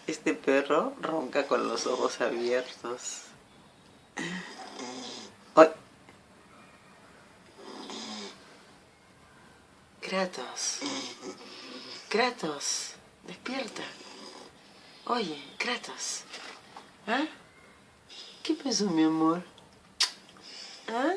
Este perro ronca con los ojos abiertos. ¡Ay! Kratos. Kratos, despierta. Oye, Kratos. ¿Ah? ¿Qué pasó, mi amor? ¿Ah?